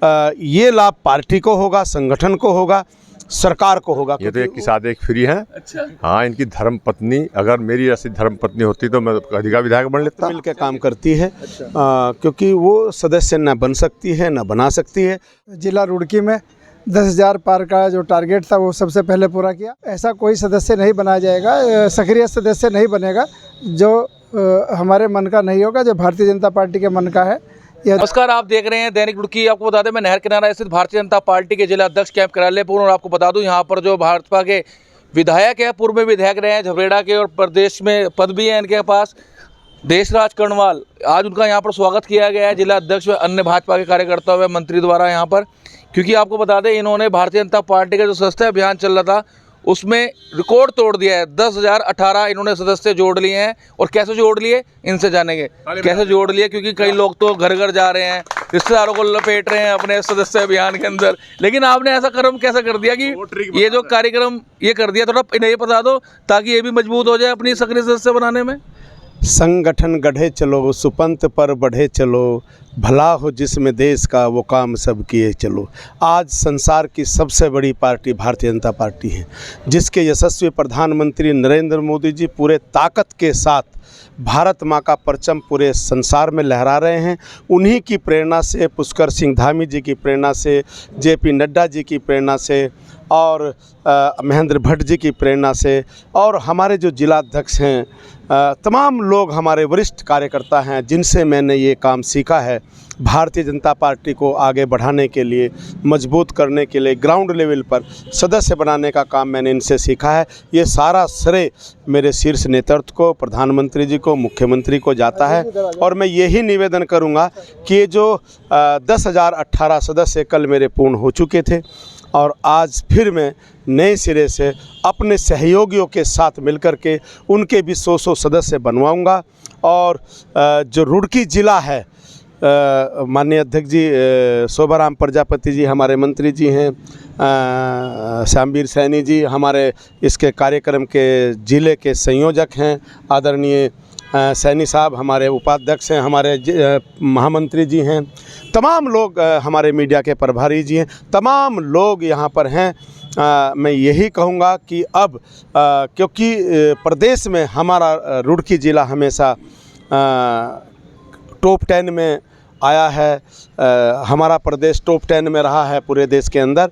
ये लाभ पार्टी को होगा, संगठन को होगा, सरकार को होगा। ये तो एक की साथ एक फ्री है। अच्छा। हाँ, इनकी धर्म पत्नी, अगर मेरी ऐसी धर्म पत्नी होती तो मैं अधिका विधायक बन लेता। मिल के काम करती है। क्योंकि वो सदस्य न बन सकती है न बना सकती है। जिला रुड़की में 10,000 पार का जो टारगेट था वो सबसे पहले पूरा किया। ऐसा कोई सदस्य नहीं बनाया जाएगा, सक्रिय सदस्य नहीं बनेगा जो हमारे मन का नहीं होगा, जो भारतीय जनता पार्टी के मन का है। नमस्कार, आप देख रहे हैं दैनिक रुड़की। आपको बता दें, मैं नहर किनारा स्थित भारतीय जनता पार्टी के जिला अध्यक्ष कैंप कार्यालय पर। और आपको बता दूं, यहाँ पर जो भाजपा के विधायक हैं, पूर्व में विधायक रहे हैं झबरेड़ा के, और प्रदेश में पद भी है इनके पास, देशराज कर्णवाल। आज उनका यहाँ पर स्वागत किया गया है जिला अध्यक्ष व अन्य भाजपा के कार्यकर्ताओं व मंत्री द्वारा यहाँ पर। क्योंकि आपको बता दें, इन्होंने भारतीय जनता पार्टी का जो सदस्य अभियान चल रहा था उसमें रिकॉर्ड तोड़ दिया है। 10,018 इन्होंने सदस्य जोड़ लिए हैं। और कैसे जोड़ लिए, इनसे जानेंगे कैसे जोड़ लिए। क्योंकि कई लोग तो घर घर जा रहे हैं, रिश्तेदारों को लपेट रहे हैं अपने सदस्य अभियान के अंदर। लेकिन आपने ऐसा कर्म कैसा कर दिया कि ये जो कार्यक्रम ये कर दिया, थोड़ा इन्हें बता दो ताकि ये भी मजबूत हो जाए अपनी सक्रिय सदस्य बनाने में। संगठन गढ़े चलो, सुपंथ पर बढ़े चलो, भला हो जिसमें देश का वो काम सब किए चलो। आज संसार की सबसे बड़ी पार्टी भारतीय जनता पार्टी है, जिसके यशस्वी प्रधानमंत्री नरेंद्र मोदी जी पूरे ताकत के साथ भारत माँ का परचम पूरे संसार में लहरा रहे हैं। उन्हीं की प्रेरणा से, पुष्कर सिंह धामी जी की प्रेरणा से, JP नड्डा जी की प्रेरणा से, और महेंद्र भट्ट जी की प्रेरणा से, और हमारे जो जिलाध्यक्ष हैं, तमाम लोग हमारे वरिष्ठ कार्यकर्ता हैं जिनसे मैंने ये काम सीखा है। भारतीय जनता पार्टी को आगे बढ़ाने के लिए, मजबूत करने के लिए, ग्राउंड लेवल पर सदस्य बनाने का काम मैंने इनसे सीखा है। ये सारा श्रेय मेरे शीर्ष नेतृत्व को, प्रधानमंत्री जी को, मुख्यमंत्री को जाता है। और मैं यही निवेदन करूँगा कि ये जो 10,018 सदस्य कल मेरे पूर्ण हो चुके थे, और आज फिर मैं नए सिरे से अपने सहयोगियों के साथ मिलकर के उनके भी 100 सदस्य बनवाऊंगा। और जो रुड़की ज़िला है, माननीय अध्यक्ष जी शोभाराम प्रजापति जी हमारे मंत्री जी हैं, श्यामवीर सैनी जी हमारे इसके कार्यक्रम के ज़िले के संयोजक हैं, आदरणीय सैनी साहब हमारे उपाध्यक्ष हैं, हमारे महामंत्री जी हैं, तमाम लोग हमारे मीडिया के प्रभारी जी हैं, तमाम लोग यहाँ पर हैं। मैं यही कहूँगा कि अब क्योंकि प्रदेश में हमारा रुड़की ज़िला हमेशा टॉप 10 में आया है, हमारा प्रदेश टॉप 10 में रहा है पूरे देश के अंदर,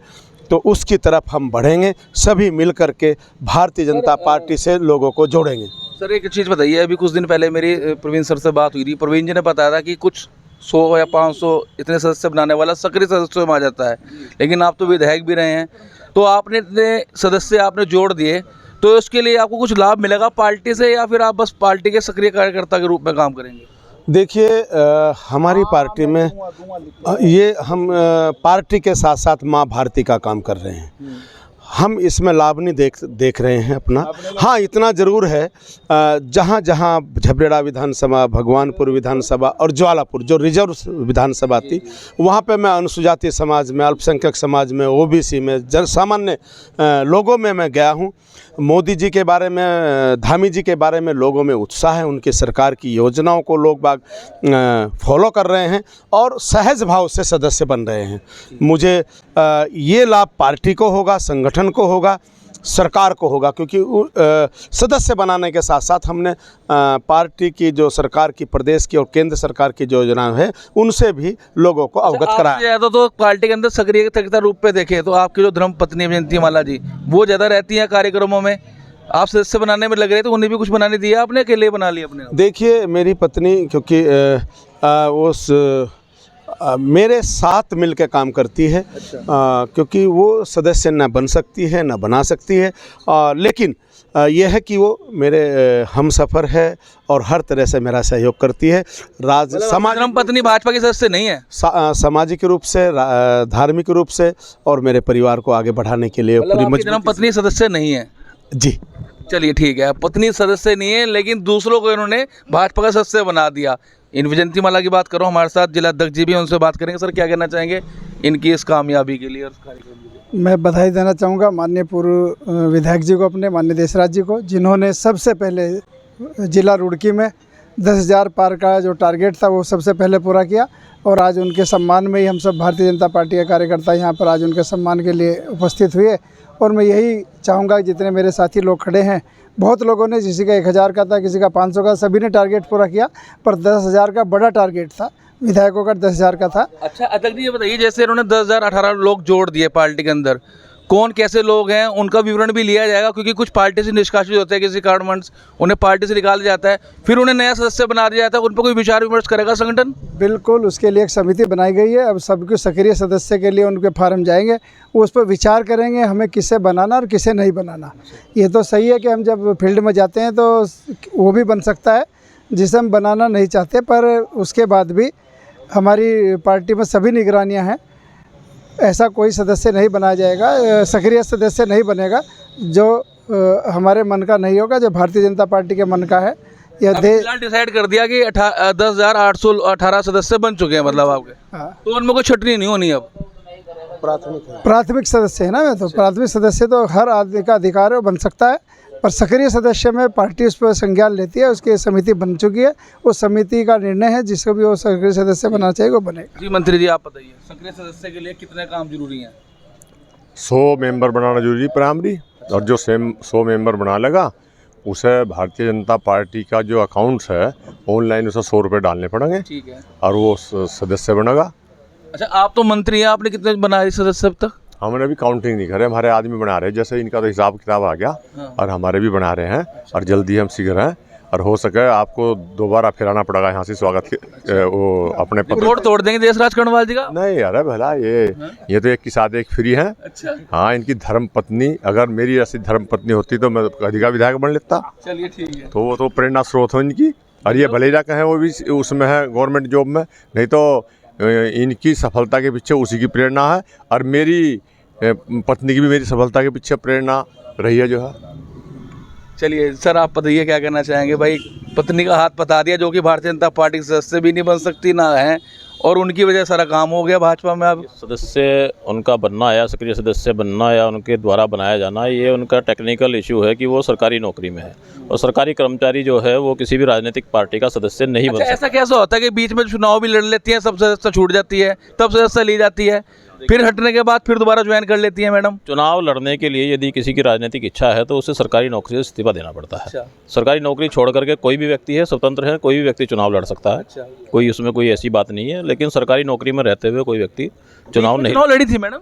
तो उसकी तरफ हम बढ़ेंगे, सभी मिल कर के भारतीय जनता पार्टी से लोगों को जोड़ेंगे। सर, एक चीज़ बताइए, अभी कुछ दिन पहले मेरी प्रवीण सर से बात हुई थी। प्रवीण जी ने बताया था कि कुछ 100 या 500 इतने सदस्य बनाने वाला सक्रिय सदस्यों में आ जाता है। लेकिन आप तो विधायक भी रहे हैं, तो आपने इतने सदस्य आपने जोड़ दिए, तो उसके लिए आपको कुछ लाभ मिलेगा पार्टी से, या फिर आप बस पार्टी के सक्रिय कार्यकर्ता के रूप में काम करेंगे? देखिए, हमारी पार्टी में ये हम पार्टी के साथ साथ माँ भारती का काम कर रहे हैं। हम इसमें लाभ नहीं देख रहे हैं अपना। हाँ, इतना ज़रूर है, जहाँ जहाँ झबरेड़ा विधानसभा, भगवानपुर विधानसभा और ज्वालापुर जो रिजर्व विधानसभा थी, वहाँ पे मैं अनुसूचित समाज में, अल्पसंख्यक समाज में, OBC में, जन सामान्य लोगों में मैं गया हूँ। मोदी जी के बारे में, धामी जी के बारे में लोगों में उत्साह है, उनकी सरकार की योजनाओं को लोग बाग फॉलो कर रहे हैं और सहज भाव से सदस्य बन रहे हैं। मुझे ये लाभ पार्टी को होगा, संगठन को होगा, सरकार को होगा। क्योंकि सदस्य बनाने के साथ साथ हमने पार्टी की जो सरकार की, प्रदेश की और केंद्र सरकार की जो योजना है उनसे भी लोगों को अवगत कराया। ज़्यादा तो पार्टी के अंदर सक्रियता रूप पे देखें तो आपकी जो धर्मपत्नी जयंती माला जी, वो ज़्यादा रहती हैं कार्यक्रमों में। आप सदस्य बनाने में लग रहे थे, उन्हें भी कुछ बनाने दिया आपने, अकेले बना लिया अपने? देखिए, मेरी पत्नी क्योंकि उस मेरे साथ मिलकर काम करती है। अच्छा। क्योंकि वो सदस्य न बन सकती है न बना सकती है, लेकिन यह है कि वो मेरे हमसफ़र है और हर तरह से मेरा सहयोग करती है। समाज पत्नी भाजपा की सदस्य नहीं है, सामाजिक रूप से, धार्मिक रूप से, और मेरे परिवार को आगे बढ़ाने के लिए पूरी मजबूती। पत्नी सदस्य नहीं है जी? चलिए ठीक है, पत्नी सदस्य नहीं है, लेकिन दूसरों को इन्होंने भाजपा का सदस्य बना दिया। इन जयंती माला की बात करो, हमारे साथ जिला अध्यक्ष जी भी, उनसे बात करेंगे। सर, क्या कहना चाहेंगे इनकी इस कामयाबी के लिए और कार्यक्रम के लिए? मैं बधाई देना चाहूँगा माननीय पूर्व विधायक जी को, अपने माननीय देशराज जी को, जिन्होंने सबसे पहले जिला रुड़की में 10,000 पार का जो टारगेट था वो सबसे पहले पूरा किया। और आज उनके सम्मान में ही हम सब भारतीय जनता पार्टी के कार्यकर्ता यहाँ पर आज उनके सम्मान के लिए उपस्थित हुए। और मैं यही चाहूँगा जितने मेरे साथी लोग खड़े हैं, बहुत लोगों ने, किसी का 1,000 का था, किसी का 500 का, सभी ने टारगेट पूरा किया, पर 10,000 का बड़ा टारगेट था, विधायकों का 10,000 का था। अच्छा अध्यक्ष जी ये बताइए, जैसे उन्होंने 10,000 18 लोग जोड़ दिए पार्टी के अंदर, कौन कैसे लोग हैं उनका विवरण भी लिया जाएगा? क्योंकि कुछ पार्टी से निष्कासित होते हैं किसी कारणवश, उन्हें पार्टी से निकाला जाता है, फिर उन्हें नया सदस्य बना दिया जाता है, उन पर कोई विचार विमर्श करेगा संगठन? बिल्कुल, उसके लिए एक समिति बनाई गई है। अब सबके सक्रिय सदस्य के लिए उनके फार्म जाएंगे, वो उस पर विचार करेंगे हमें किसे बनाना और किसे नहीं बनाना। ये तो सही है कि हम जब फील्ड में जाते हैं तो वो भी बन सकता है जिसे हम बनाना नहीं चाहते, पर उसके बाद भी हमारी पार्टी में सभी निगरानियाँ हैं। ऐसा कोई सदस्य नहीं बनाया जाएगा, सक्रिय सदस्य नहीं बनेगा जो हमारे मन का नहीं होगा, जो भारतीय जनता पार्टी के मन का है। यह फिलहाल डिसाइड कर दिया कि 10,818 सदस्य बन चुके हैं मतलब आपके, हाँ, तो उनमें कोई छटनी नहीं होनी अब। प्राथमिक सदस्य है ना। मैं तो प्राथमिक सदस्य तो हर आदमी का अधिकार है, वो बन सकता है, पर सक्रिय सदस्य में पार्टी उस पर संज्ञान लेती है। उसकी समिति बन चुकी है, उस समिति का निर्णय है, जिसको भी वो सक्रिय सदस्य बनाना चाहिए वो बनेगा। जी मंत्री जी आप बताइए, सक्रिय सदस्य के लिए कितने काम जरूरी हैं? 100 मेंबर बनाना जरूरी प्राइमरी, और जो 100 मेंबर बना लेगा उसे भारतीय जनता पार्टी का जो अकाउंट्स है ऑनलाइन उसे 100 रुपये डालने पड़ेंगे, ठीक है। और वो सदस्य बनेगा। अच्छा आप तो मंत्री हैं, आपने कितने बनाए सदस्य अब तक? हमने अभी काउंटिंग नहीं करे, हमारे आदमी बना रहे हैं, जैसे इनका तो हिसाब किताब आ गया। हाँ। और हमारे भी बना रहे हैं, और जल्दी हम शीघ्र हैं, और हो सके आपको दोबारा फिर आना पड़ेगा यहाँ से स्वागत के वो अपने रोड तोड़ देंगे देशराज कर्णवाल जी का? नहीं यार भला ये तो एक के साथ एक फ्री है। अच्छा हाँ, इनकी धर्म पत्नी, अगर मेरी ऐसी धर्म पत्नी होती तो मैं अधिका विधायक बन लेता। चलिए ठीक है। तो वो तो प्रेरणा स्रोत हो इनकी, और ये भले ही कहें वो भी उसमें है गवर्नमेंट जॉब में, नहीं तो इनकी सफलता के पीछे उसी की प्रेरणा है, और मेरी पत्नी की भी मेरी सफलता के पीछे प्रेरणा रही है जो है। चलिए सर आप बताइए क्या कहना चाहेंगे? भाई पत्नी का हाथ बता दिया, जो कि भारतीय जनता पार्टी के सदस्य भी नहीं बन सकती ना है, और उनकी वजह सारा काम हो गया भाजपा में। अब सदस्य उनका बनना या सक्रिय सदस्य बनना या उनके द्वारा बनाया जाना, ये उनका टेक्निकल इशू है कि वो सरकारी नौकरी में है, और सरकारी कर्मचारी जो है वो किसी भी राजनीतिक पार्टी का सदस्य नहीं बन सकता। ऐसा कैसा होता है कि बीच में चुनाव भी लड़ लेती है, सब सदस्य छूट जाती है, तब सदस्य ली जाती है, फिर हटने के बाद फिर दोबारा ज्वाइन कर लेती है मैडम? चुनाव लड़ने के लिए यदि किसी की राजनीतिक इच्छा है तो उसे सरकारी नौकरी से इस्तीफा देना पड़ता है। अच्छा। सरकारी नौकरी छोड़ करके कोई भी व्यक्ति है, स्वतंत्र है, कोई भी व्यक्ति चुनाव लड़ सकता है। अच्छा। कोई उसमें कोई ऐसी बात नहीं है, लेकिन सरकारी नौकरी में रहते हुए कोई व्यक्ति चुनाव नहीं। चुनाव लड़ी थी मैडम?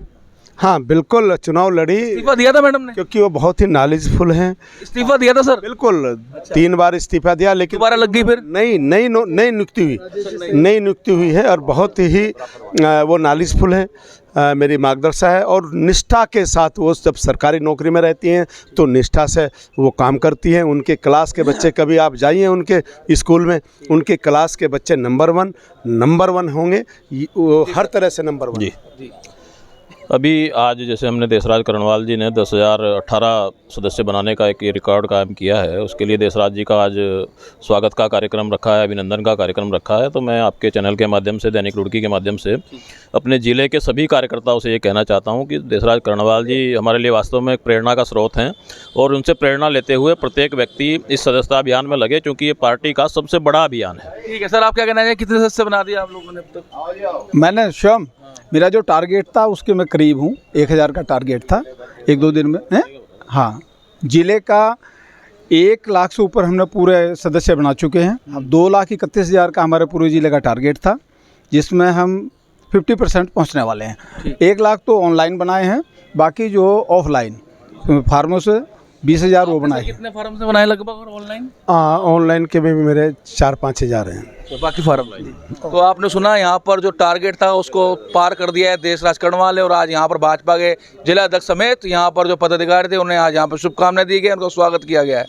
हाँ बिल्कुल, चुनाव लड़ी, इस्तीफा दिया था मैडम ने? क्योंकि वो बहुत ही नॉलेजफुल हैं। इस्तीफा दिया था सर? बिल्कुल, 3 बार इस्तीफा दिया, लेकिन दोबारा लग गई फिर? नई नियुक्ति हुई है, और बहुत ही वो नॉलेजफुल हैं, मेरी मार्गदर्शक है, और निष्ठा के साथ वो जब सरकारी नौकरी में रहती हैं तो निष्ठा से वो काम करती हैं। उनके क्लास के बच्चे, कभी आप जाइए उनके स्कूल में, उनके क्लास के बच्चे नंबर वन होंगे, वो हर तरह से नंबर 1। जी। अभी आज जैसे हमने देशराज कर्णवाल जी ने 10,018 सदस्य बनाने का एक रिकॉर्ड कायम किया है, उसके लिए देशराज जी का आज स्वागत का कार्यक्रम रखा है, अभिनंदन का कार्यक्रम रखा है। तो मैं आपके चैनल के माध्यम से, दैनिक रुड़की के माध्यम से अपने ज़िले के सभी कार्यकर्ताओं से ये कहना चाहता हूँ कि देशराज कर्णवाल जी हमारे लिए वास्तव में एक प्रेरणा का स्रोत हैं, और उनसे प्रेरणा लेते हुए प्रत्येक व्यक्ति इस सदस्यता अभियान में लगे, क्योंकि ये पार्टी का सबसे बड़ा अभियान है। ठीक है सर, आप क्या कहना चाहिए, कितने सदस्य बना दिया आप लोगों ने अब तक? मैंने स्वयं, मेरा जो टारगेट था उसके मैं करीब हूँ, 1,000 का टारगेट था 1-2 दिन में है। हाँ, ज़िले का 1 लाख से ऊपर हमने पूरे सदस्य बना चुके हैं। अब 2,31,000 का हमारे पूरे ज़िले का टारगेट था, जिसमें हम 50% पहुँचने वाले हैं। 1 लाख तो ऑनलाइन बनाए हैं, बाकी जो ऑफलाइन फार्मों से 20,000 वो बनाए हैं। कितने फार्म से बनाए लगभग, और ऑनलाइन? ऑनलाइन के भी मेरे 4-5 हज़ार हैं, तो बाकी फार्म। तो आपने सुना, यहाँ पर जो टारगेट था उसको पार कर दिया है देशराज कर्णवाल ने, और आज यहाँ पर भाजपा के जिला अध्यक्ष समेत यहाँ पर जो पदाधिकारी थे उन्हें आज यहाँ पर शुभकामनाएं दी गई, उनका स्वागत किया गया है।